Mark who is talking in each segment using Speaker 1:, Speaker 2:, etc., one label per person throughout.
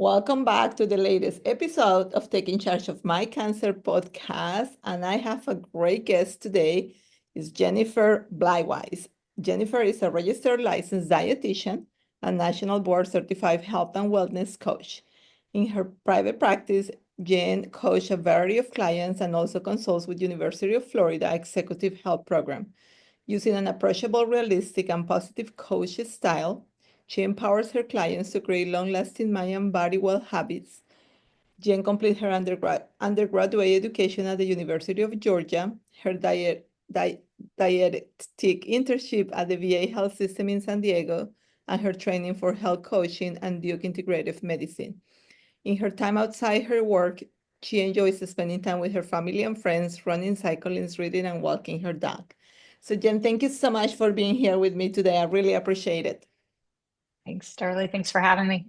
Speaker 1: Welcome back to the latest episode of Taking Charge of My Cancer podcast. And I have a great guest today, is Jennifer Bleiweis. Jennifer is a registered licensed dietitian and national board certified health and wellness coach. In her private practice, Jen coaches a variety of clients and also consults with University of Florida Executive Health Program. Using an approachable, realistic, and positive coach style, she empowers her clients to create long-lasting mind and body well habits. Jen completed her undergraduate education at the University of Georgia, her dietetic internship at the VA Health System in San Diego, and her training for health coaching and Duke Integrative Medicine. In her time outside her work, she enjoys spending time with her family and friends, running, cycling, reading, and walking her dog. So, Jen, thank you so much for being here with me today. I really appreciate it.
Speaker 2: Thanks, Darlie. Thanks for having me.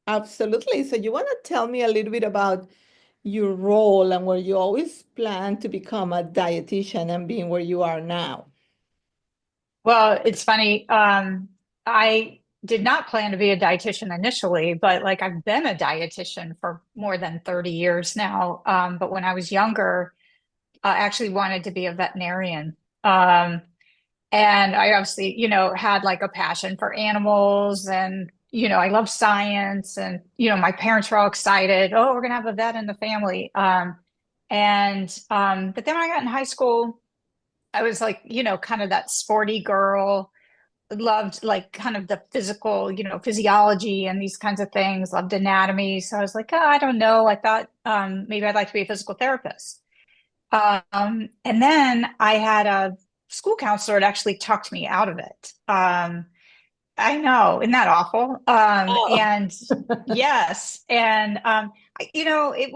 Speaker 1: Absolutely. So, you want to tell me a little bit about your role and where you always plan to become a dietitian and being where you are now?
Speaker 2: Well, it's funny. I did not plan to be a dietitian initially, but like I've been a dietitian for more than 30 years now. But when I was younger, I actually wanted to be a veterinarian. And I obviously, had like a passion for animals and, I love science and, my parents were all excited. Oh, we're going to have a vet in the family. But then when I got in high school, I was like, kind of that sporty girl, loved like kind of the physical, physiology and these kinds of things, loved anatomy. So I was like, oh, I don't know. I thought maybe I'd like to be a physical therapist. And then I had a school counselor that actually talked me out of it. I know, isn't that awful?
Speaker 1: Oh,
Speaker 2: And yes, and it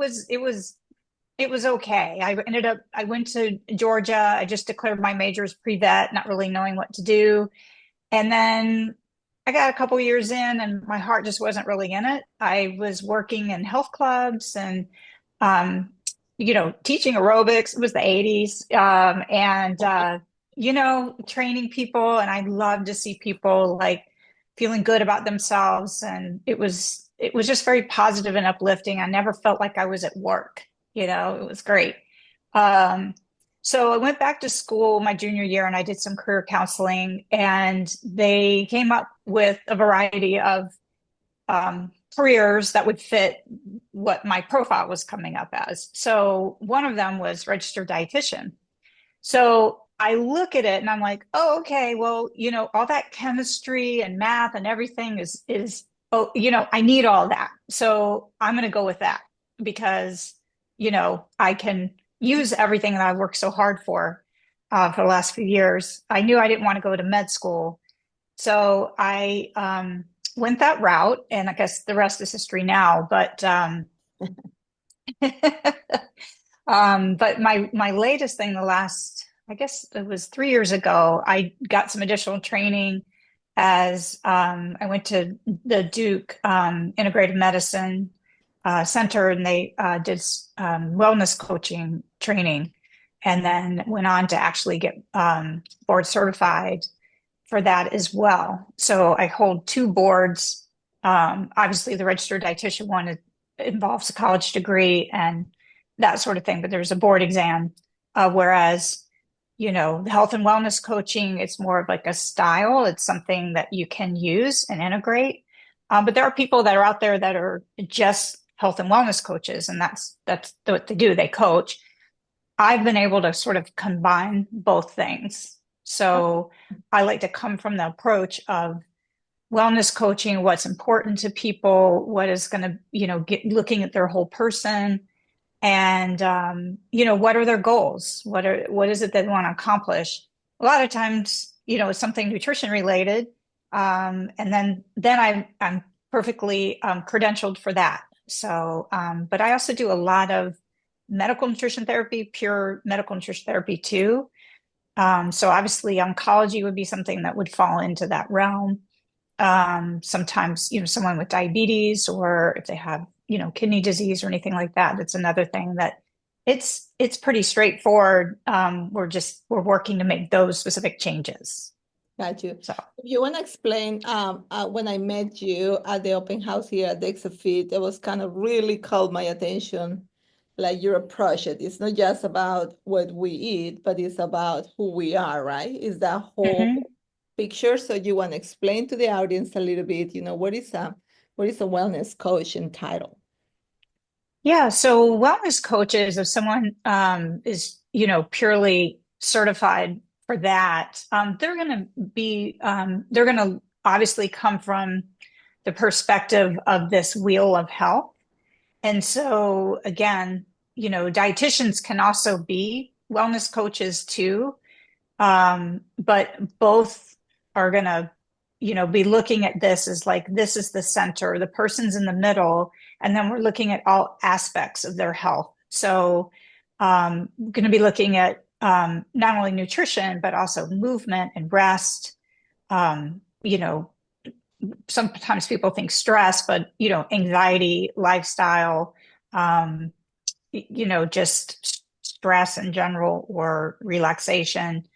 Speaker 2: was okay. I went to Georgia. I just declared my major as pre-vet, not really knowing what to do. And then I got a couple years in and my heart just wasn't really in it. I was working in health clubs and, um, teaching aerobics. It was the 80s. Training people. And I love to see people like feeling good about themselves. And it was just very positive and uplifting. I never felt like I was at work. It was great. Um, so I went back to school my junior year and I did some career counseling, and they came up with a variety of careers that would fit what my profile was coming up as. So one of them was registered dietitian. So I look at it and I'm like, oh, okay, well, all that chemistry and math and everything is oh, I need all that. So I'm going to go with that because, I can use everything that I've worked so hard for the last few years. I knew I didn't want to go to med school. So I went that route, and I guess the rest is history now. But my latest thing, the last, I guess it was 3 years ago, I got some additional training as I went to the Duke Integrative Medicine Center, and they did wellness coaching training, and then went on to actually get board certified for that as well. So I hold two boards. Obviously, the registered dietitian one involves a college degree and that sort of thing, but there's a board exam. Whereas, the health and wellness coaching, it's more of like a style. It's something that you can use and integrate. But there are people that are out there that are just health and wellness coaches, and that's what they do. They coach. I've been able to sort of combine both things. So I like to come from the approach of wellness coaching, what's important to people, what is going to, get looking at their whole person, and what are their goals? What is it they want to accomplish? A lot of times, it's something nutrition related, and then I'm perfectly credentialed for that. So, but I also do a lot of medical nutrition therapy, pure medical nutrition therapy too. So obviously oncology would be something that would fall into that realm. Sometimes, someone with diabetes, or if they have, kidney disease or anything like that, that's another thing that it's pretty straightforward. We're working to make those specific changes.
Speaker 1: Got you.
Speaker 2: So,
Speaker 1: If you want to explain, when I met you at the open house here at the Exafit, it was kind of really caught my attention, like your approach it. It's not just about what we eat, but it's about who we are, right? Is that whole
Speaker 2: mhm.
Speaker 1: picture? So you want to explain to the audience a little bit, what is a wellness coach in title?
Speaker 2: Yeah, so wellness coaches, if someone is, purely certified for that, they're going to obviously come from the perspective of this wheel of health. And so again, dietitians can also be wellness coaches too. But both are going to, be looking at this as like, this is the center, the person's in the middle, and then we're looking at all aspects of their health. So, we're going to be looking at not only nutrition, but also movement and rest. Um, you know, Sometimes people think stress, but, anxiety, lifestyle, um, just stress in general or relaxation,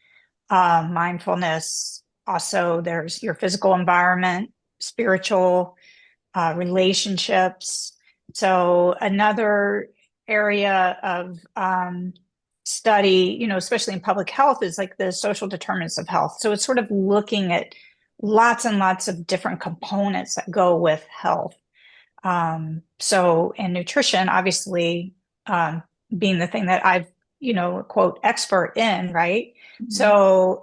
Speaker 2: mindfulness. Also, there's your physical environment, spiritual, relationships. So another area of study, especially in public health, is like the social determinants of health. So it's sort of looking at lots and lots of different components that go with health. So, and nutrition, obviously, um, being the thing that I've, quote, expert in, right?
Speaker 1: Mhm.
Speaker 2: So,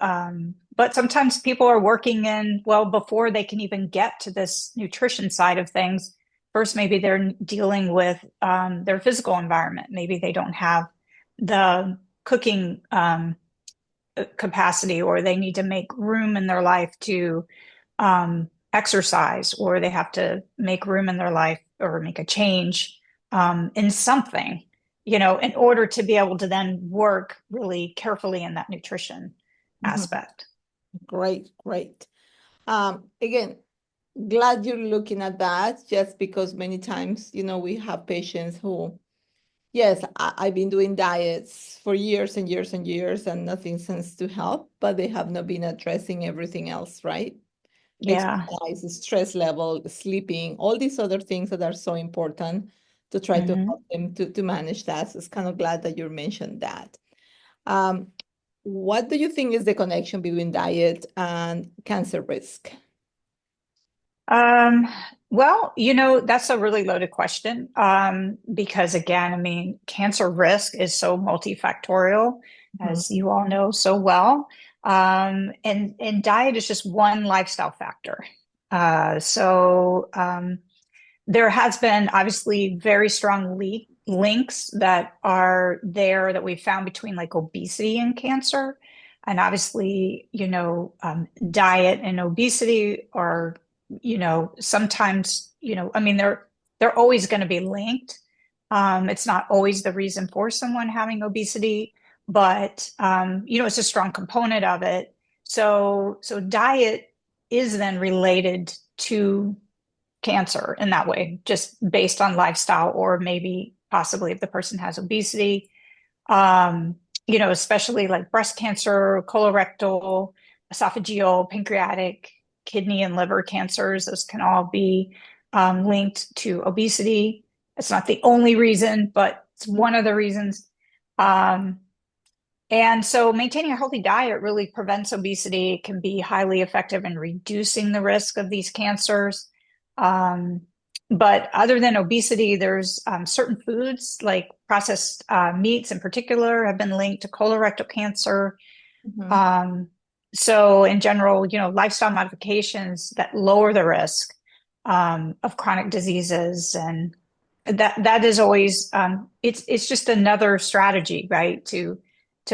Speaker 2: but sometimes people are working in, well, before they can even get to this nutrition side of things, first, maybe they're dealing with their physical environment. Maybe they don't have the cooking capacity, or they need to make room in their life to exercise, or they have to make room in their life or make a change in something, in order to be able to then work really carefully in that nutrition
Speaker 1: Mhm.
Speaker 2: aspect.
Speaker 1: Great, great. Again, glad you're looking at that just because many times, we have patients who, yes, I've been doing diets for years and years and years and nothing seems to help, but they have not been addressing everything else, right?
Speaker 2: Yeah.
Speaker 1: Exercise, stress level, sleeping, all these other things that are so important to try to
Speaker 2: Hmm.
Speaker 1: help them to manage that. So it's kind of glad that you mentioned that. Um, what do you think is the connection between diet and cancer risk?
Speaker 2: Um, well, that's a really loaded question. Because again, I mean, cancer risk is so multifactorial,
Speaker 1: Mhm.
Speaker 2: as you all know so well. And diet is just one lifestyle factor. So there has been obviously very strong links that are there that we found between like obesity and cancer. And obviously, diet and obesity are, sometimes, I mean, they're always going to be linked. It's not always the reason for someone having obesity, but it's a strong component of it. So diet is then related to cancer in that way, just based on lifestyle, or maybe possibly if the person has obesity, um, especially like breast cancer, colorectal, esophageal, pancreatic, kidney, and liver cancers. Those can all be linked to obesity. It's not the only reason, but it's one of the reasons. Um, and so maintaining a healthy diet really prevents obesity. It can be highly effective in reducing the risk of these cancers. Um, but other than obesity, there's certain foods like processed meats in particular have been linked to colorectal cancer.
Speaker 1: Mhm.
Speaker 2: Um, so in general, lifestyle modifications that lower the risk of chronic diseases, and that is always it's just another strategy, right, to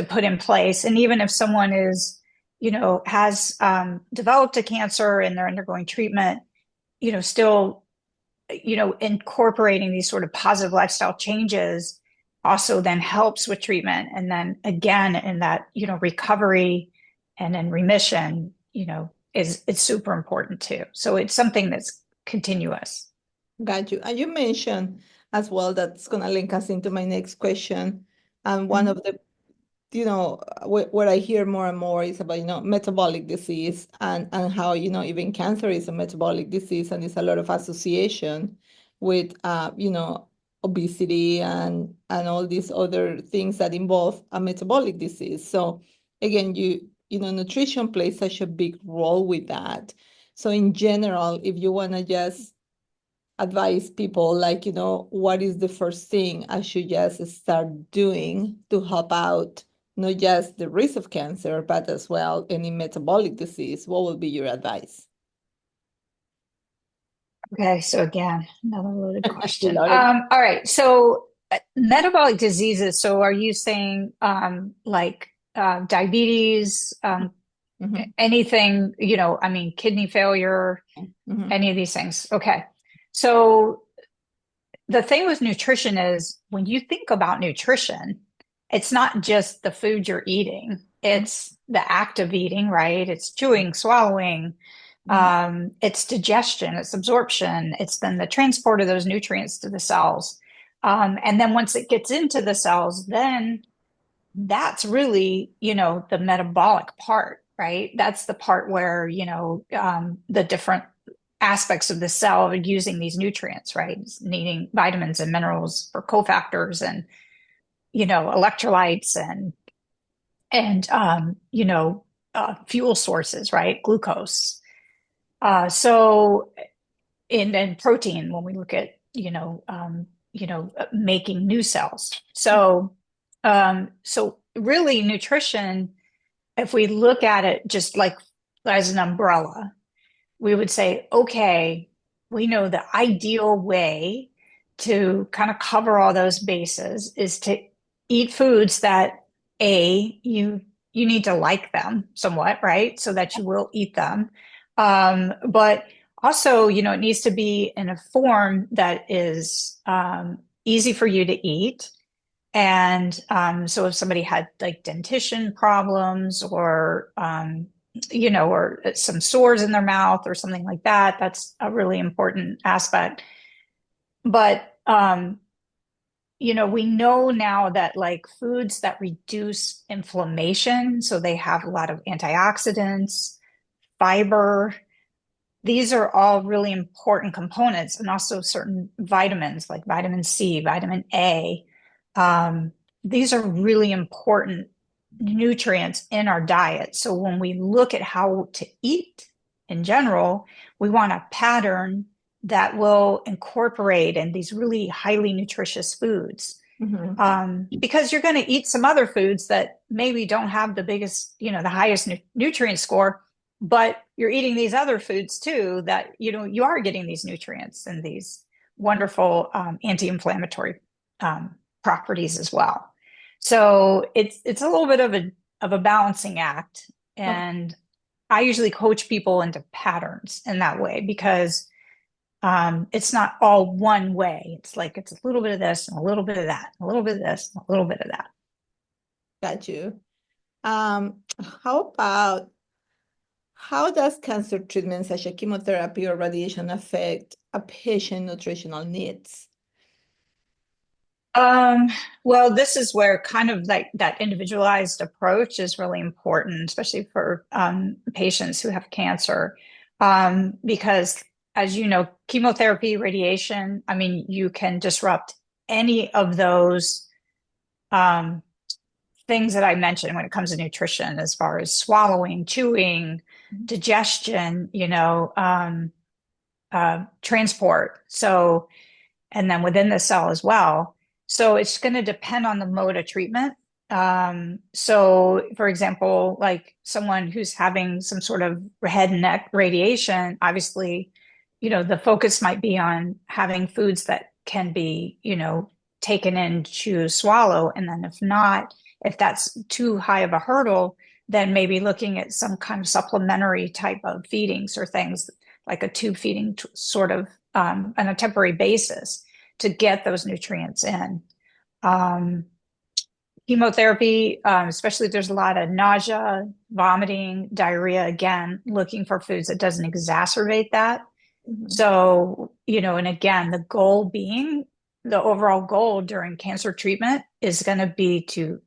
Speaker 2: put in place. And even if someone is, has developed a cancer and they're undergoing treatment, still, incorporating these sort of positive lifestyle changes also then helps with treatment. And then again, in that, recovery and in remission, is it's super important too. So it's something that's continuous.
Speaker 1: Got you. And you mentioned as well that's going to link us into my next question. And one of
Speaker 2: Mhm.
Speaker 1: the what I hear more and more is about, metabolic disease and how, even cancer is a metabolic disease, and it's a lot of association with, obesity and all these other things that involve a metabolic disease. So again, nutrition plays such a big role with that. So in general, if you want to just advise people, like, what is the first thing I should just start doing to help out not just the risk of cancer, but as well any metabolic disease, what would be your advice?
Speaker 2: Okay, so again, another loaded question.
Speaker 1: Loaded.
Speaker 2: All right, so metabolic diseases. So are you saying like diabetes,
Speaker 1: Mhm,
Speaker 2: anything, I mean, kidney failure,
Speaker 1: mhm,
Speaker 2: any of these things? Okay, so the thing with nutrition is when you think about nutrition, it's not just the food you're eating, it's the act of eating, right? It's chewing, swallowing,
Speaker 1: mhm,
Speaker 2: it's digestion, it's absorption, it's then the transport of those nutrients to the cells. And then once it gets into the cells, then that's really, the metabolic part, right? That's the part where, the different aspects of the cell are using these nutrients, right? It's needing vitamins and minerals for cofactors and, electrolytes and fuel sources, right? Glucose. So in and protein when we look at, making new cells. So really nutrition, if we look at it just like as an umbrella, we would say, okay, we know the ideal way to kind of cover all those bases is to eat foods that you need to like them somewhat, right? So that you will eat them. But also, it needs to be in a form that is easy for you to eat. And so if somebody had like dentition problems or some sores in their mouth or something like that, that's a really important aspect. But, we know now that like foods that reduce inflammation, so they have a lot of antioxidants, fiber, these are all really important components, and also certain vitamins like vitamin C, vitamin A. Um, these are really important nutrients in our diet. So when we look at how to eat in general, we want a pattern that will incorporate in these really highly nutritious foods.
Speaker 1: mhm,
Speaker 2: Because you're going to eat some other foods that maybe don't have the biggest, the highest nutrient score, but you're eating these other foods too that, you are getting these nutrients and these wonderful anti-inflammatory properties as well. So it's a little bit of a balancing act.
Speaker 1: okay,
Speaker 2: And I usually coach people into patterns in that way because it's not all one way. It's like it's a little bit of this and a little bit of that, a little bit of this, and a little bit of that.
Speaker 1: got you. Um, how about how does cancer treatment such as chemotherapy or radiation affect a patient nutritional needs?
Speaker 2: Um, well, this is where kind of like that individualized approach is really important, especially for patients who have cancer. Because as you know, chemotherapy, radiation, I mean, you can disrupt any of those um, things that I mentioned when it comes to nutrition, as far as swallowing, chewing, digestion, transport. So, and then within the cell as well. So it's going to depend on the mode of treatment. So for example, like someone who's having some sort of head and neck radiation, obviously, the focus might be on having foods that can be, taken in, chew, swallow. And then if not, if that's too high of a hurdle, then maybe looking at some kind of supplementary type of feedings or things like a tube feeding sort of on a temporary basis to get those nutrients in. Um, Chemotherapy, especially if there's a lot of nausea, vomiting, diarrhea, again, looking for foods that doesn't exacerbate that.
Speaker 1: Mhm.
Speaker 2: So, and again, the overall goal during cancer treatment is going to be to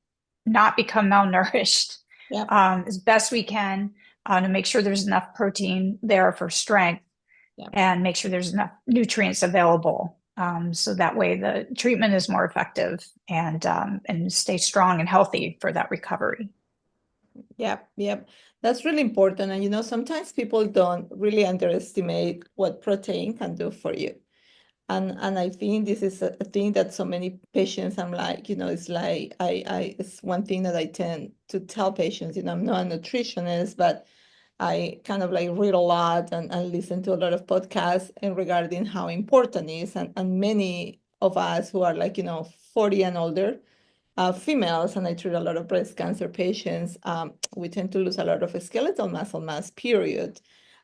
Speaker 2: not become malnourished
Speaker 1: Yep.
Speaker 2: as best we can to make sure there's enough protein there for strength
Speaker 1: Yep.
Speaker 2: and make sure there's enough nutrients available. So that way the treatment is more effective and stay strong and healthy for that recovery.
Speaker 1: Yep. Yep. That's really important. And sometimes people don't really underestimate what protein can do for you. And I think this is a thing that so many patients, I'm like, it's like it's one thing that I tend to tell patients, I'm not a nutritionist, but I kind of like read a lot and listen to a lot of podcasts and regarding how important it is. And many of us who are like, 40 and older, females, and I treat a lot of breast cancer patients, we tend to lose a lot of skeletal muscle mass, period.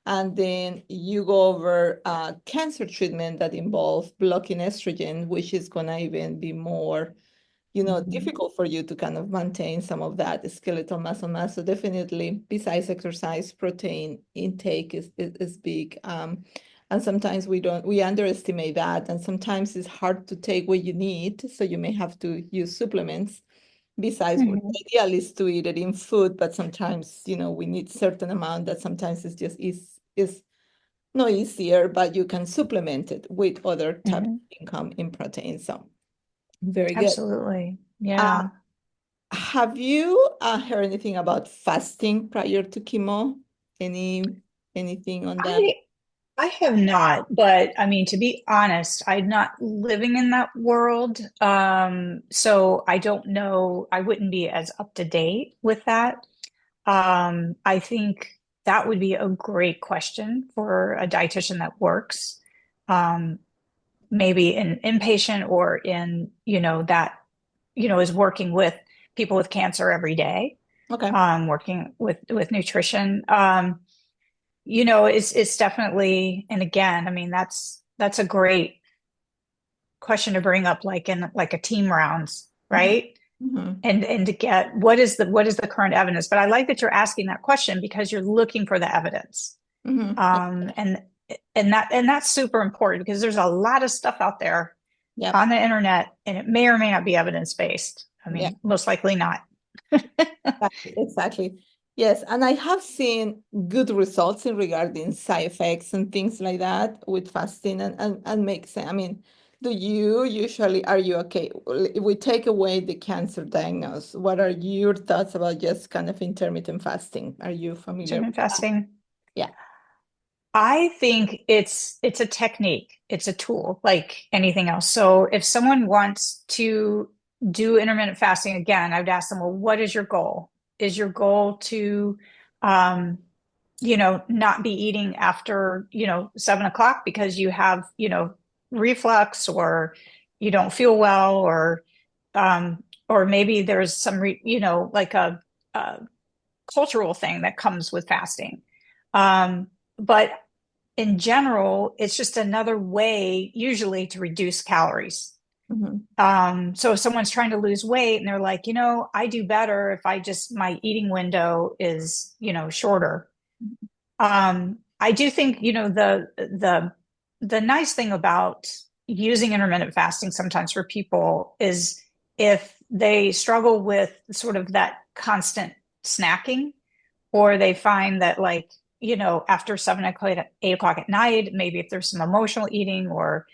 Speaker 1: And then you go over cancer treatment that involve blocking estrogen, which is going to even be more,
Speaker 2: Mhm.
Speaker 1: difficult for you to kind of maintain some of that skeletal muscle mass. So definitely, besides exercise, protein intake is big. And sometimes we underestimate that. And sometimes it's hard to take what you need. So you may have to use supplements. Besides, the
Speaker 2: Mhm.
Speaker 1: ideal is to eat it in food, but sometimes, we need certain amount that sometimes it's just is not easier, but you can supplement it with other type of
Speaker 2: Mhm.
Speaker 1: income in protein. So very good.
Speaker 2: Absolutely.
Speaker 1: Uh,
Speaker 2: Yeah.
Speaker 1: have you heard anything about fasting prior to chemo? Any anything on that?
Speaker 2: I I have not, but I mean, to be honest, I'm not living in that world. So I don't know, I wouldn't be as up to date with that. I think that would be a great question for a dietitian that works, um, maybe in inpatient or in, that, is working with people with cancer every day,
Speaker 1: Okay.
Speaker 2: working with nutrition. It's definitely, and again, I mean, that's a great question to bring up, like in like a team rounds,
Speaker 1: Hmm.
Speaker 2: right?
Speaker 1: Hmm.
Speaker 2: And to get what is the current evidence. But I like that you're asking that question because you're looking for the evidence.
Speaker 1: Hmm.
Speaker 2: Um, and and that's super important because there's a lot of stuff out there
Speaker 1: Yep.
Speaker 2: on the internet, and it may or may not be evidence based. I
Speaker 1: Yeah.
Speaker 2: mean, most likely not.
Speaker 1: Exactly. Exactly. Yes, and I have seen good results in regarding side effects and things like that with fasting and makes sense. I mean, do you usually are you okay? If we take away the cancer diagnosis, what are your thoughts about just kind of intermittent fasting? Are you familiar with
Speaker 2: Intermittent
Speaker 1: that?
Speaker 2: fasting.
Speaker 1: Yeah.
Speaker 2: I think it's a technique, it's a tool like anything else. So if someone wants to do intermittent fasting again, I would ask them, well, what is your goal? Is your goal to um, not be eating after, 7 o'clock because you have, reflux or you don't feel well or maybe there's some like a cultural thing that comes with fasting. But in general, it's just another way, usually, to reduce calories.
Speaker 1: Hmm.
Speaker 2: So if someone's trying to lose weight and they're like, I do better if my eating window is, shorter. I do think, the nice thing about using intermittent fasting sometimes for people is if they struggle with sort of that constant snacking, or they find that like after 7 o'clock 8 o'clock at night, maybe if there's some emotional eating or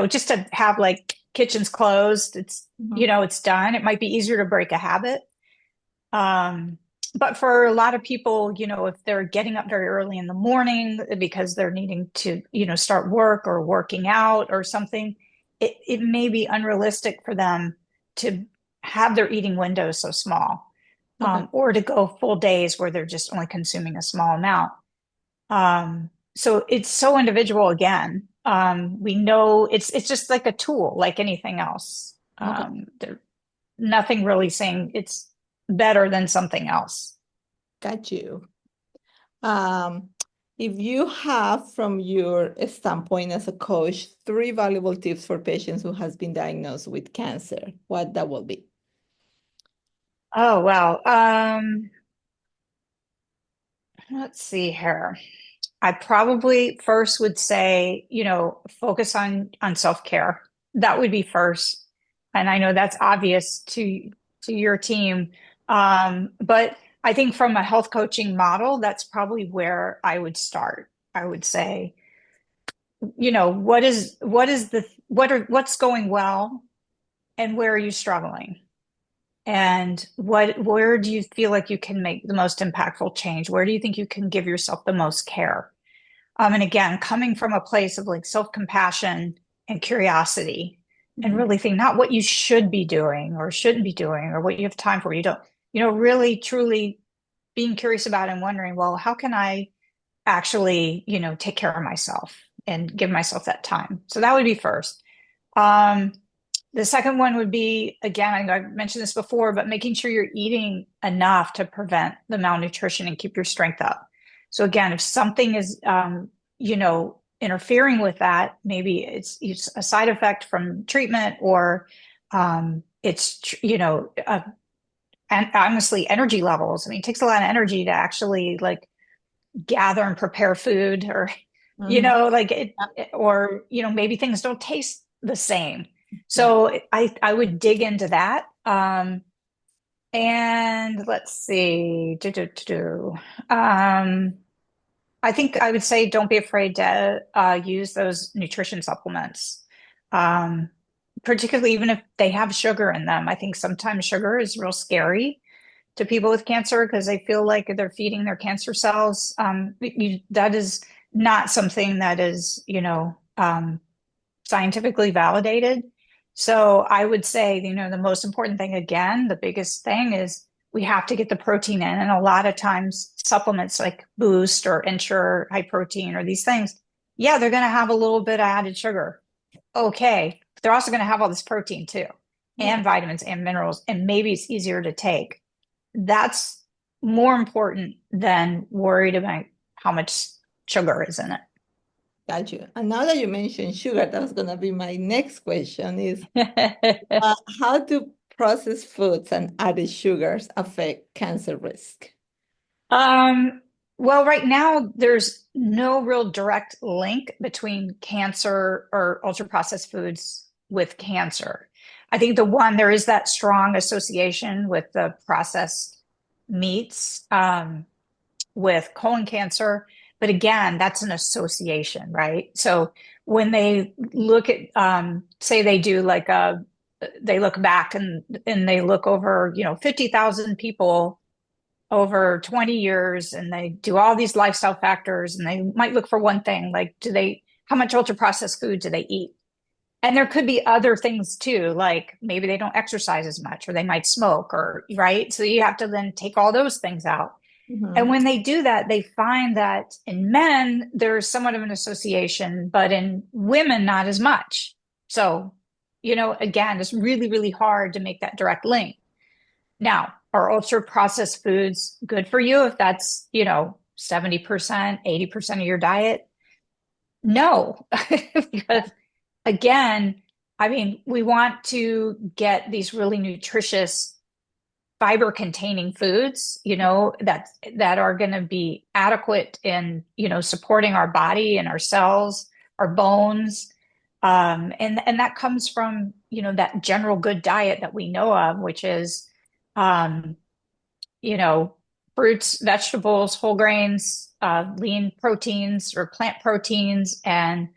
Speaker 2: just to have like kitchen's closed,
Speaker 1: Hmm.
Speaker 2: it's done. It might be easier to break a habit. um but for a lot of people, if they're getting up very early in the morning because they're needing to start work or working out or something, it may be unrealistic for them to have their eating window so small,
Speaker 1: Okay.
Speaker 2: or to go full days where they're just only consuming a small amount. So it's so individual again. We know it's just like a tool, like anything else.
Speaker 1: Okay.
Speaker 2: There nothing really saying it's better than something else.
Speaker 1: Got you. Um, if you have, from your standpoint as a coach, three valuable tips for patients who has been diagnosed with cancer, what that will be?
Speaker 2: Oh, wow. Let's see here. I probably first would say, focus on self-care. That would be first. And I know that's obvious to your team. But I think from a health coaching model, that's probably where I would start. I would say, what's going well and where are you struggling? And where do you feel like you can make the most impactful change? Where do you think you can give yourself the most care? And again, coming from a place of like self-compassion and curiosity, and
Speaker 1: Mhm.
Speaker 2: really think not what you should be doing or shouldn't be doing or what you have time for. You don't, really truly being curious about and wondering, well, how can I actually, take care of myself and give myself that time? So that would be first. Um, the second one would be, again, I know I've mentioned this before, but making sure you're eating enough to prevent the malnutrition and keep your strength up. So again, if something is, interfering with that, maybe it's a side effect from treatment or and honestly, energy levels. I mean, it takes a lot of energy to actually like gather and prepare food or,
Speaker 1: Mhm.
Speaker 2: like or, maybe things don't taste the same. So I would dig into that. And let's see. Um, I think I would say don't be afraid to use those nutrition supplements, um, particularly even if they have sugar in them. I think sometimes sugar is real scary to people with cancer because they feel like they're feeding their cancer cells. That is not something that is, scientifically validated. So I would say, the most important thing, again, the biggest thing is we have to get the protein in. And a lot of times supplements like Boost or Ensure High Protein or these things, yeah, they're going to have a little bit of added sugar. Okay. But they're also going to have all this protein too,
Speaker 1: Yeah,
Speaker 2: and vitamins and minerals, and maybe it's easier to take. That's more important than worried about how much sugar is in
Speaker 1: got you. And now that you mentioned sugar, that was going to be my next question is
Speaker 2: it.
Speaker 1: how do processed foods and added sugars affect cancer risk?
Speaker 2: Um, well, right now there's no real direct link between cancer or ultra processed foods with cancer. I think there is that strong association with the processed meats, with colon cancer. But again, that's an association, right? So when they look at, say they do like they look back and they look over, 50,000 people over 20 years and they do all these lifestyle factors and they might look for one thing like how much ultra processed food do they eat, and there could be other things too, like maybe they don't exercise as much or they might smoke, or right, so you have to then take all those things out. And
Speaker 1: Mhm.
Speaker 2: when they do that, they find that in men there's somewhat of an association, but in women not as much. So again, it's really really hard to make that direct link. Now, are ultra processed foods good for you if that's, 70%, 80% of your diet? No, because again, I mean, we want to get these really nutritious fiber containing foods, that are going to be adequate in, supporting our body and our cells, our bones. And that comes from, that general good diet that we know of, which is, um, you know, fruits, vegetables, whole grains, lean proteins or plant proteins, and,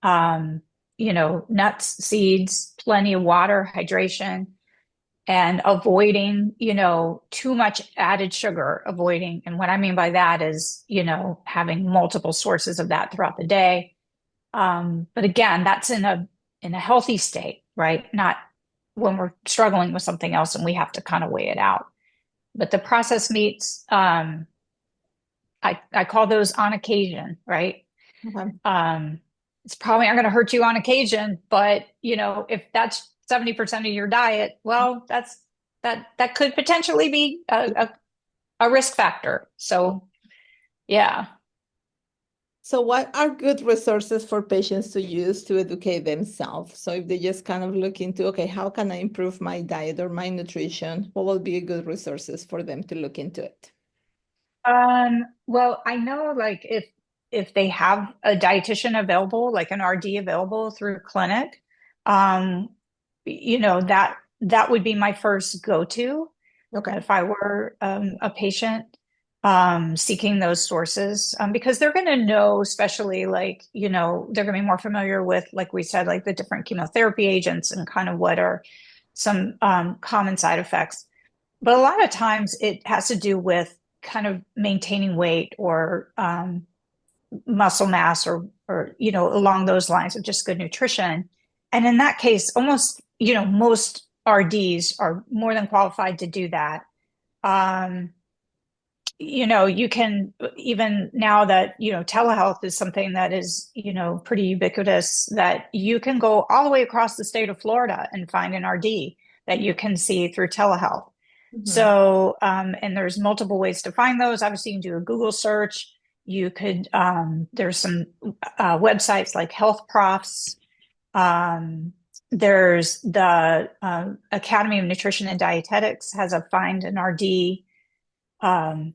Speaker 2: um, nuts, seeds, plenty of water, hydration, and avoiding, too much added sugar, avoiding. And what I mean by that is, having multiple sources of that throughout the day. But again, that's in a healthy state, right? Not when we're struggling with something else and we have to kind of weigh it out. But the processed meats, I call those on occasion, right?
Speaker 1: Okay.
Speaker 2: Um, it's probably not going to hurt you on occasion, but if that's 70% of your diet, well, that could potentially be a risk factor. So yeah.
Speaker 1: So, what are good resources for patients to use to educate themselves? So, if they just kind of look into, okay, how can I improve my diet or my nutrition? What will be a good resources for them to look into it?
Speaker 2: Well, I know like if they have a dietitian available, like an RD available through clinic, um, that that would be my first go-to
Speaker 1: Okay.
Speaker 2: if I were a patient seeking those sources, because they're going to know, especially like, they're going to be more familiar with, like we said, like the different chemotherapy agents and kind of what are some common side effects. But a lot of times it has to do with kind of maintaining weight or muscle mass or along those lines of just good nutrition. And in that case, almost, most RDs are more than qualified to do that. Um, you can, even now that, telehealth is something that is, pretty ubiquitous, that you can go all the way across the state of Florida and find an RD that you can see through telehealth.
Speaker 1: Mhm.
Speaker 2: So, and there's multiple ways to find those. Obviously, you can do a Google search. You could, there's some websites like Health Profs. There's the Academy of Nutrition and Dietetics has a Find an RD um,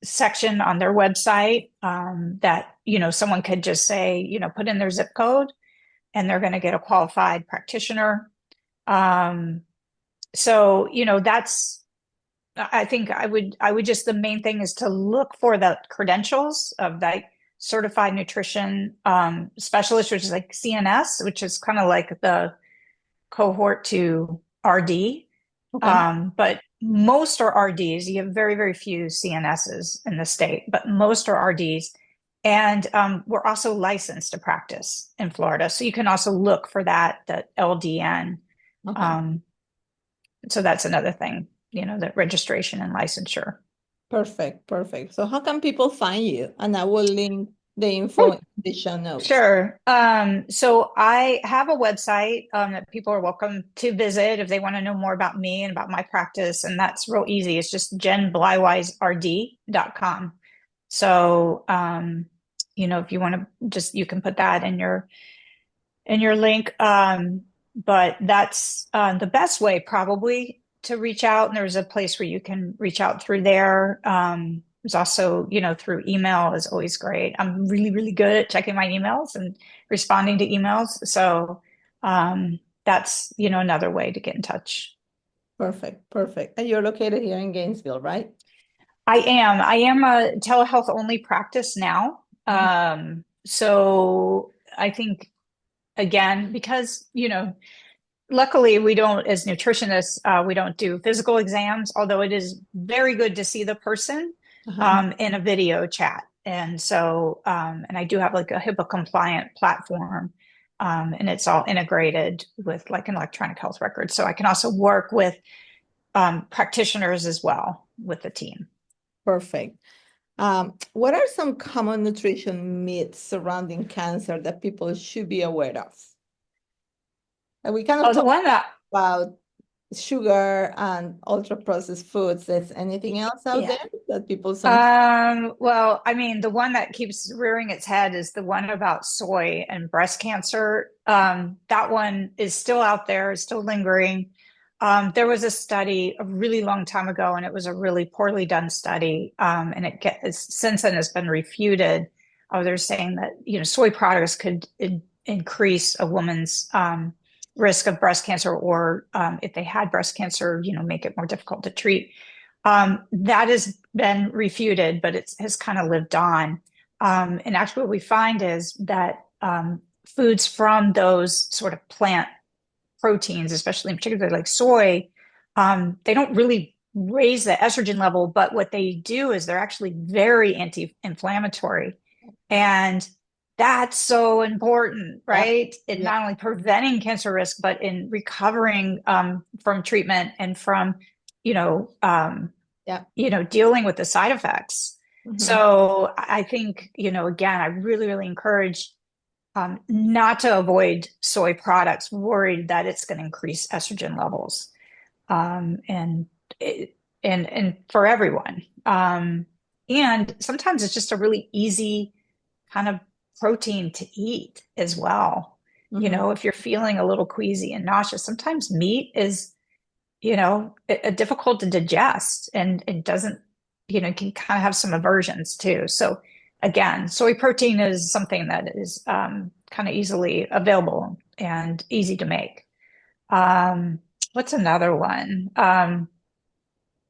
Speaker 2: section on their website, that, someone could just say, put in their zip code and they're going to get a qualified practitioner. Um, so, that's, I think I would just, the main thing is to look for the credentials of that certified nutrition specialist, which is like CNS, which is kind of like the cohort to RD.
Speaker 1: Okay.
Speaker 2: But most are RDs. You have very, very few CNSs in the state, but most are RDs. And we're also licensed to practice in Florida. So you can also look for that, the LDN.
Speaker 1: Okay.
Speaker 2: Um, so that's another thing, the registration and licensure.
Speaker 1: Perfect. Perfect. So how can people find you? And I will link the info in the show notes.
Speaker 2: Sure. So I have a website that people are welcome to visit if they want to know more about me and about my practice. And that's real easy. It's just JenBleiweisRD.com. So if you want to just, you can put that in your link. But that's the best way probably to reach out. And there's a place where you can reach out through there. There's also, through email is always great. I'm really, really good at checking my emails and responding to emails. So that's, another way to get in touch.
Speaker 1: Perfect. Perfect. And you're located here in Gainesville, right?
Speaker 2: I am a telehealth only practice now.
Speaker 1: Mhm.
Speaker 2: So I think, again, because, luckily we don't, as nutritionists, we don't do physical exams, although it is very good to see the person
Speaker 1: Uh-huh.
Speaker 2: in a video chat. And so, and I do have like a HIPAA compliant platform, and it's all integrated with like an electronic health record. So I can also work with practitioners as well with the team.
Speaker 1: Perfect. What are some common nutrition myths surrounding cancer that people should be aware of? And we kind of
Speaker 2: Oh, the
Speaker 1: talked
Speaker 2: one that,
Speaker 1: about sugar and ultra processed foods. Is anything else out
Speaker 2: yeah.
Speaker 1: there that people sometimes?
Speaker 2: Well, I mean, the one that keeps rearing its head is the one about soy and breast cancer. That one is still out there, is still lingering. There was a study a really long time ago, and it was a really poorly done study. And since then has been refuted. They're saying that, soy products could increase a woman's risk of breast cancer, or if they had breast cancer, make it more difficult to treat. That has been refuted, but it has kind of lived on. And actually, what we find is that foods from those sort of plant proteins, especially in particular like soy, they don't really raise the estrogen level, but what they do is they're actually very anti-inflammatory. And that's so important,
Speaker 1: Yeah,
Speaker 2: right? In
Speaker 1: yeah,
Speaker 2: not only preventing cancer risk, but in recovering from treatment and from, you know, um,
Speaker 1: yeah.
Speaker 2: dealing with the side effects.
Speaker 1: Mhm.
Speaker 2: So I think, again, I really, really encourage not to avoid soy products, worried that it's going to increase estrogen levels, and it, and for everyone. And sometimes it's just a really easy kind of protein to eat as well.
Speaker 1: Mhm.
Speaker 2: If you're feeling a little queasy and nauseous, sometimes meat is, difficult to digest, and it doesn't, can kind of have some aversions too. So again, soy protein is something that is kind of easily available and easy to make. Um, What's another one? I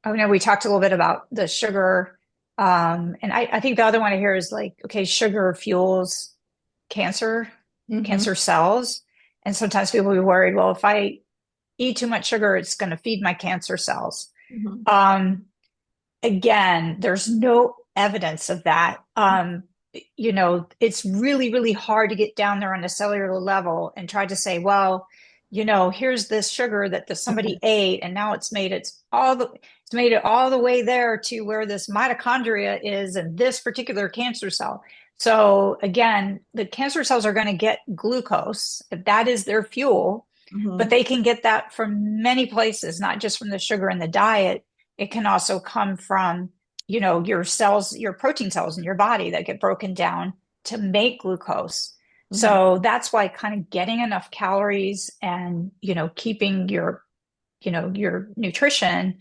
Speaker 2: know we talked a little bit about the sugar. And I think the other one here is like, okay, sugar fuels cancer,
Speaker 1: Mm-hmm.
Speaker 2: cancer cells. And sometimes people will be worried, well, if I eat too much sugar, it's going to feed my cancer cells.
Speaker 1: Mm-hmm.
Speaker 2: Um, Again, there's no evidence of that. It's really, really hard to get down there on a cellular level and try to say, well, here's this sugar that somebody ate, and now it's made it all the way there to where this mitochondria is in this particular cancer cell. So again, the cancer cells are going to get glucose if that is their fuel, but
Speaker 1: Mm-hmm.
Speaker 2: they can get that from many places, not just from the sugar in the diet. It can also come from, your cells, your protein cells in your body that get broken down to make glucose.
Speaker 1: Mm-hmm.
Speaker 2: So that's why kind of getting enough calories and, keeping your nutrition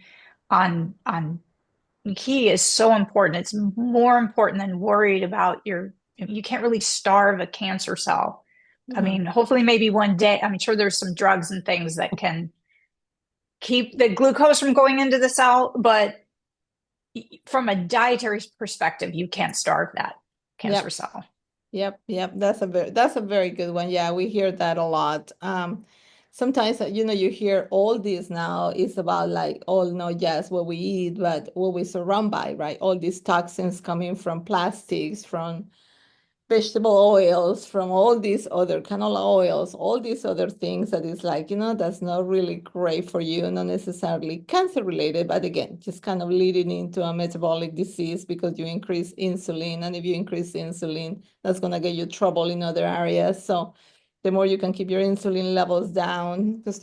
Speaker 2: on key is so important. It's more important than worried about you can't really starve a cancer cell. I
Speaker 1: Mm-hmm.
Speaker 2: mean, hopefully maybe one day, I'm sure there's some drugs and things that can keep the glucose from going into the cell, but from a dietary perspective, you can't starve that cancer
Speaker 1: Yep.
Speaker 2: cell.
Speaker 1: Yep. That's a very good one. Yeah, we hear that a lot. Sometimes you hear all this now is about like, oh no, yes, what we eat, but what we surround by, right? All these toxins coming from plastics, from vegetable oils, from all these other canola oils, all these other things that is like, that's not really great for you, not necessarily cancer related, but again, just kind of leading into a metabolic disease because you increase insulin. And if you increase insulin, that's going to get you trouble in other areas. So the more you can keep your insulin levels down, because,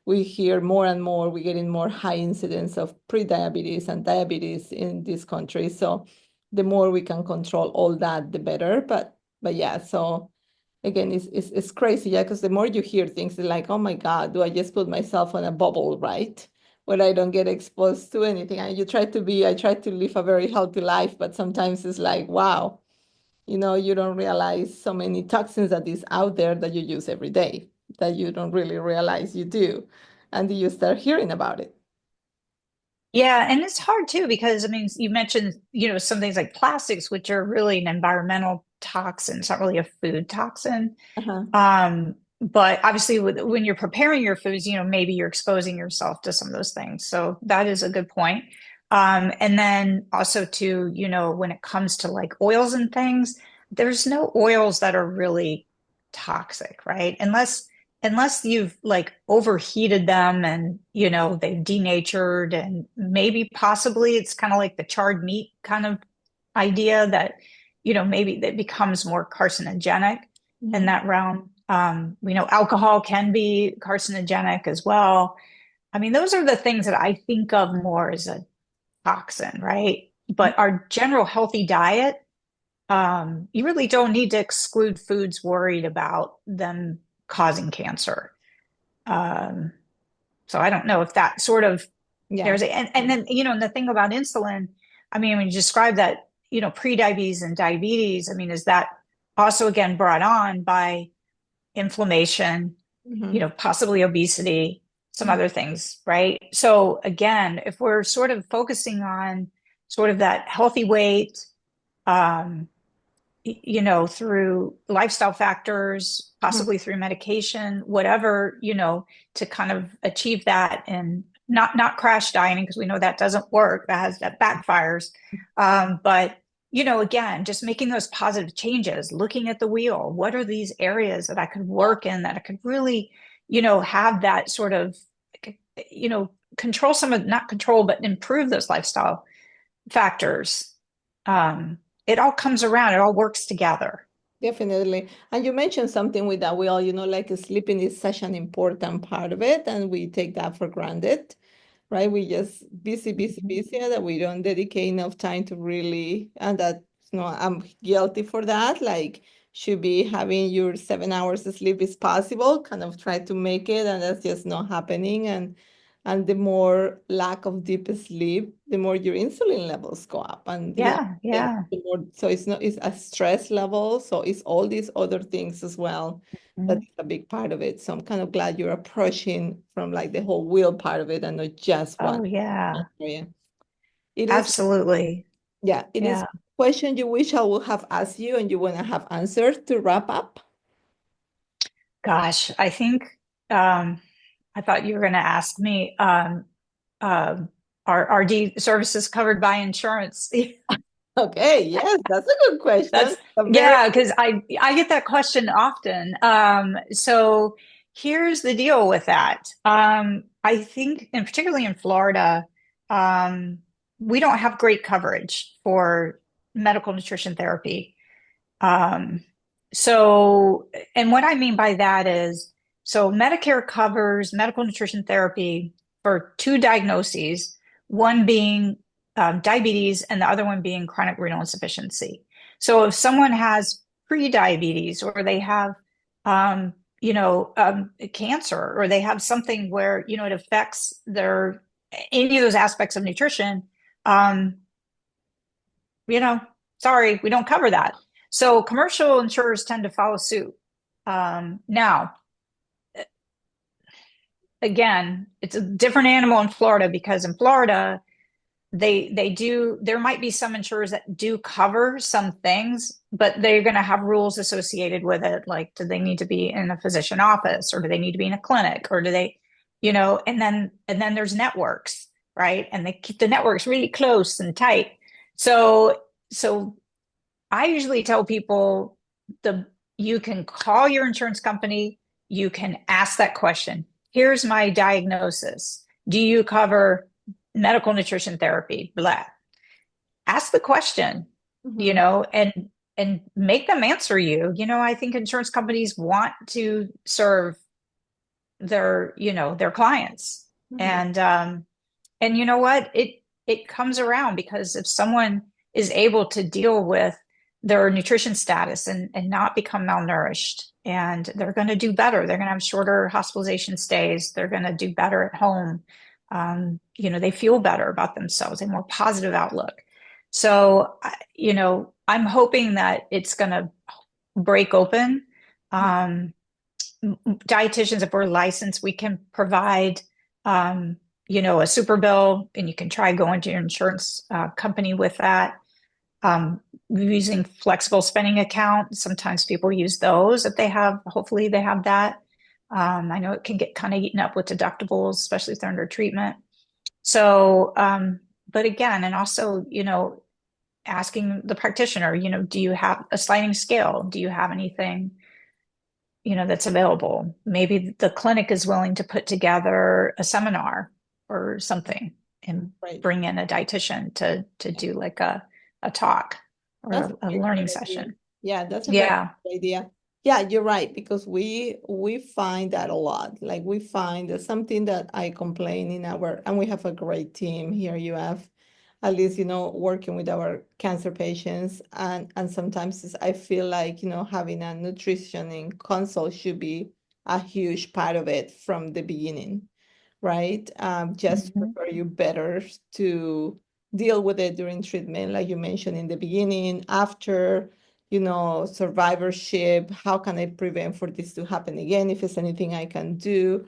Speaker 1: we hear more and more, we're getting more high incidence of pre-diabetes and diabetes in this country. So the more we can control all that, the better. But yeah, so again, it's crazy, yeah, because the more you hear things like, oh my God, do I just put myself on a bubble, right? Where I don't get exposed to anything. And I try to live a very healthy life, but sometimes it's like, wow, you don't realize so many toxins that is out there that you use every day that you don't really realize you do. And you start hearing about it.
Speaker 2: Yeah, and it's hard too because I mean, you mentioned, some things like plastics, which are really an environmental toxin. It's not really a food toxin.
Speaker 1: Uh-huh.
Speaker 2: But obviously, when you're preparing your foods, maybe you're exposing yourself to some of those things. So that is a good point. And then also to, when it comes to like oils and things, there's no oils that are really toxic, right? Unless you've like overheated them and, they've denatured and maybe possibly it's kind of like the charred meat kind of idea that, maybe that becomes more carcinogenic in
Speaker 1: Mhm.
Speaker 2: that realm. We know alcohol can be carcinogenic as well. I mean, those are the things that I think of more as a toxin, right? But our general healthy diet, you really don't need to exclude foods worried about them causing cancer. Um, so I don't know if that sort of
Speaker 1: Yeah.
Speaker 2: there's a, and then, and the thing about insulin, I mean, when you describe that, pre-diabetes and diabetes, I mean, is that also again brought on by inflammation,
Speaker 1: Mhm.
Speaker 2: possibly obesity, some
Speaker 1: Mhm.
Speaker 2: other things, right? So again, if we're sort of focusing on sort of that healthy weight, um, through lifestyle factors,
Speaker 1: Mhm.
Speaker 2: possibly through medication, whatever, to kind of achieve that and not crash dieting because we know that doesn't work. That backfires. But again, just making those positive changes, looking at the wheel. What are these areas that I could work in that I could really, have that sort of, control some of, not control, but improve those lifestyle factors. Um, it all comes around, it all works together.
Speaker 1: Definitely. And you mentioned something with that. We all, like sleeping is such an important part of it, and we take that for granted, right? We just busy, that we don't dedicate enough time to really, and that, I'm guilty for that. Like, should be having your 7 hours of sleep is possible, kind of try to make it, and that's just not happening. And And the more lack of deep sleep, the more your insulin levels go up. And
Speaker 2: Yeah,
Speaker 1: then
Speaker 2: yeah.
Speaker 1: the more, so it's a stress level. So it's all these other things as well. That
Speaker 2: Mhm.
Speaker 1: is a big part of it. So I'm kind of glad you're approaching from like the whole wheel part of it and not just
Speaker 2: Oh,
Speaker 1: one
Speaker 2: yeah.
Speaker 1: area. It is,
Speaker 2: Absolutely.
Speaker 1: yeah, it is
Speaker 2: Yeah.
Speaker 1: a question you wish I would have asked you and you want to have answered to wrap up.
Speaker 2: Gosh, I think I thought you were going to ask me um, are RD services covered by insurance?
Speaker 1: Okay, yes, that's a good question.
Speaker 2: That's
Speaker 1: A very
Speaker 2: yeah, because I get that question often. So here's the deal with that. I think, and particularly in Florida, um, we don't have great coverage for medical nutrition therapy. Um, so, and what I mean by that is, so Medicare covers medical nutrition therapy for two diagnoses, one being diabetes and the other one being chronic renal insufficiency. So if someone has pre-diabetes or they have, cancer or they have something where, it affects their, any of those aspects of nutrition, um, you know, sorry, we don't cover that. So commercial insurers tend to follow suit. Now, again, it's a different animal in Florida because in Florida, they do there might be some insurers that do cover some things, but they're going to have rules associated with it. Like, do they need to be in a physician office or do they need to be in a clinic or do they, and then there's networks, right? And they keep the networks really close and tight. So I usually tell people the you can call your insurance company, you can ask that question. Here's my diagnosis. Do you cover medical nutrition therapy? Blah. Ask the question,
Speaker 1: Mhm.
Speaker 2: and make them answer you. I think insurance companies want to serve their clients.
Speaker 1: Mhm.
Speaker 2: And you know what? It comes around because if someone is able to deal with their nutrition status and not become malnourished, and they're going to do better. They're going to have shorter hospitalization stays. They're going to do better at home. They feel better about themselves, a more positive outlook. So, I'm hoping that it's going to break open. Um, Dietitians, if we're licensed, we can provide, a super bill, and you can try going to your insurance company with that. Using flexible spending account, sometimes people use those if they have, hopefully they have that. I know it can get kind of eaten up with deductibles, especially if they're under treatment. So, but again, and also, asking the practitioner, do you have a sliding scale? Do you have anything that's available? Maybe the clinic is willing to put together a seminar or something and
Speaker 1: Right.
Speaker 2: bring in a dietitian to do like a talk or
Speaker 1: That's a
Speaker 2: a
Speaker 1: very
Speaker 2: learning
Speaker 1: good idea.
Speaker 2: session.
Speaker 1: Yeah, that's a very
Speaker 2: Yeah.
Speaker 1: good idea. Yeah, you're right, because we find that a lot. Like we find that something that I complain in our, and we have a great team here, you have at least, working with our cancer patients. And sometimes I feel like, having a nutritioning consult should be a huge part of it from the beginning, right? Just to
Speaker 2: Mhm.
Speaker 1: prepare you better to deal with it during treatment, like you mentioned in the beginning, after, survivorship. How can I prevent for this to happen again? If there's anything I can do.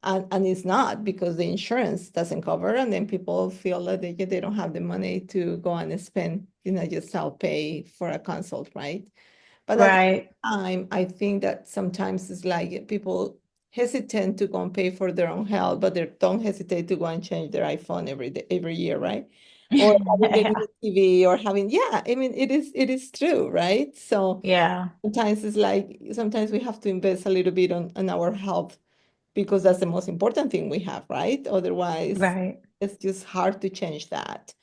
Speaker 1: And it's not because the insurance doesn't cover, and then people feel that they don't have the money to go and spend, just self-pay for a consult, right? But at the
Speaker 2: Right.
Speaker 1: same time, I think that sometimes it's like people hesitate to go and pay for their own health, but they don't hesitate to go and change their iPhone every year, right? Or having the
Speaker 2: Yeah.
Speaker 1: new TV or having, yeah, I mean, it is true, right? So
Speaker 2: Yeah.
Speaker 1: sometimes it's like, sometimes we have to invest a little bit on our health because that's the most important thing we have, right? Otherwise,
Speaker 2: Right.
Speaker 1: it's just hard to change that.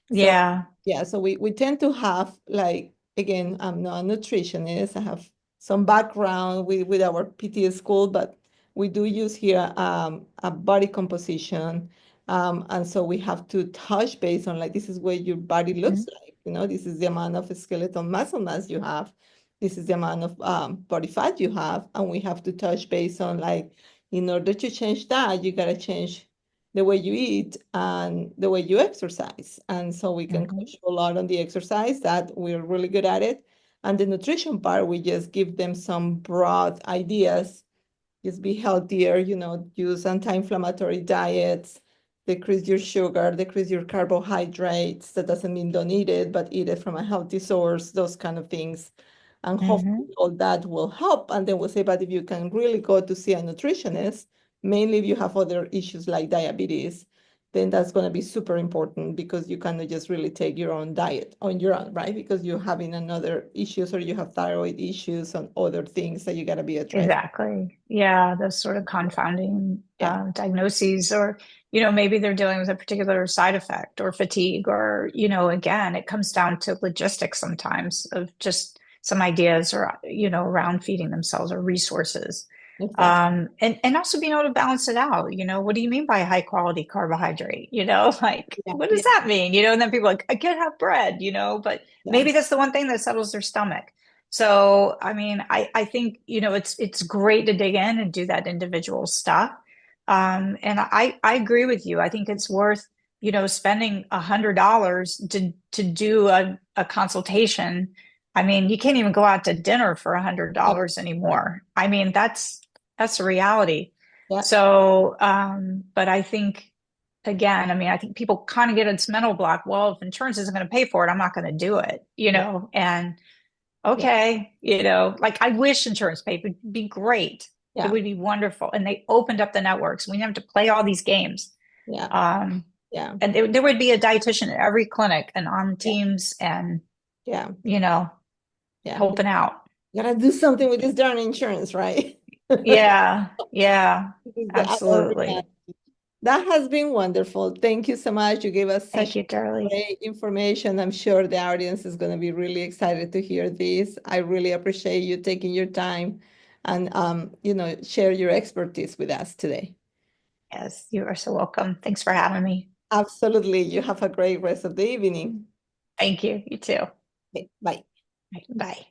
Speaker 1: So
Speaker 2: Yeah.
Speaker 1: yeah, so we tend to have like, again, I'm not a nutritionist. I have some background with our PT school, but we do use here a body composition. And so we have to touch base on like, this is what your body looks
Speaker 2: Mhm.
Speaker 1: like. This is the amount of skeletal muscle mass you have. This is the amount of body fat you have. And we have to touch base on like, in order to change that, you got to change the way you eat and the way you exercise. And so we can
Speaker 2: Mhm.
Speaker 1: coach you a lot on the exercise that we're really good at it. And the nutrition part, we just give them some broad ideas. Just be healthier, use anti-inflammatory diets, decrease your sugar, decrease your carbohydrates. That doesn't mean don't eat it, but eat it from a healthy source, those kind of things. And hopefully
Speaker 2: Mhm.
Speaker 1: all that will help. And then we'll say, but if you can really go to see a nutritionist, mainly if you have other issues like diabetes, then that's going to be super important because you cannot just really take your own diet on your own, right? Because you're having another issues or you have thyroid issues and other things that you got to be addressed.
Speaker 2: Exactly. Yeah, those sort of confounding
Speaker 1: Yeah,
Speaker 2: diagnoses, or, maybe they're dealing with a particular side effect or fatigue, or, again, it comes down to logistics sometimes of just some ideas or, around feeding themselves or resources.
Speaker 1: exactly.
Speaker 2: And also being able to balance it out. What do you mean by high quality carbohydrate? Like,
Speaker 1: Yeah,
Speaker 2: what
Speaker 1: yeah,
Speaker 2: does that mean? And then people are like, I can't have bread, but maybe
Speaker 1: yes,
Speaker 2: that's the one thing that settles their stomach. So, I mean, I think, it's great to dig in and do that individual stuff. And I agree with you. I think it's worth, spending $100 to do a consultation. I mean, you can't even go out to dinner for
Speaker 1: yeah,
Speaker 2: $100 anymore. I mean, that's a reality.
Speaker 1: yeah,
Speaker 2: So, but I think again, I mean, I think people kind of get this mental block. Well, if insurance isn't going to pay for it, I'm not going to do it,
Speaker 1: yeah,
Speaker 2: and
Speaker 1: yeah,
Speaker 2: okay, like I wish insurance paid would be great. It
Speaker 1: yeah,
Speaker 2: would be wonderful. And they opened up the networks. We didn't have to play all these games.
Speaker 1: yeah,
Speaker 2: Um,
Speaker 1: yeah,
Speaker 2: and there would be a dietitian at every clinic and on
Speaker 1: yeah,
Speaker 2: teams and,
Speaker 1: yeah,
Speaker 2: you know,
Speaker 1: yeah.
Speaker 2: helping out.
Speaker 1: Gotta do something with this darn insurance, right?
Speaker 2: Yeah, yeah,
Speaker 1: This is our
Speaker 2: absolutely.
Speaker 1: reality. That has been wonderful. Thank you so much. You gave us
Speaker 2: Thank
Speaker 1: such
Speaker 2: you, Darlie.
Speaker 1: great information. I'm sure the audience is going to be really excited to hear this. I really appreciate you taking your time and share your expertise with us today.
Speaker 2: Yes, you are so welcome. Thanks for having me.
Speaker 1: Absolutely. You have a great rest of the evening.
Speaker 2: Thank you. You too.
Speaker 1: Okay, bye.
Speaker 2: Bye.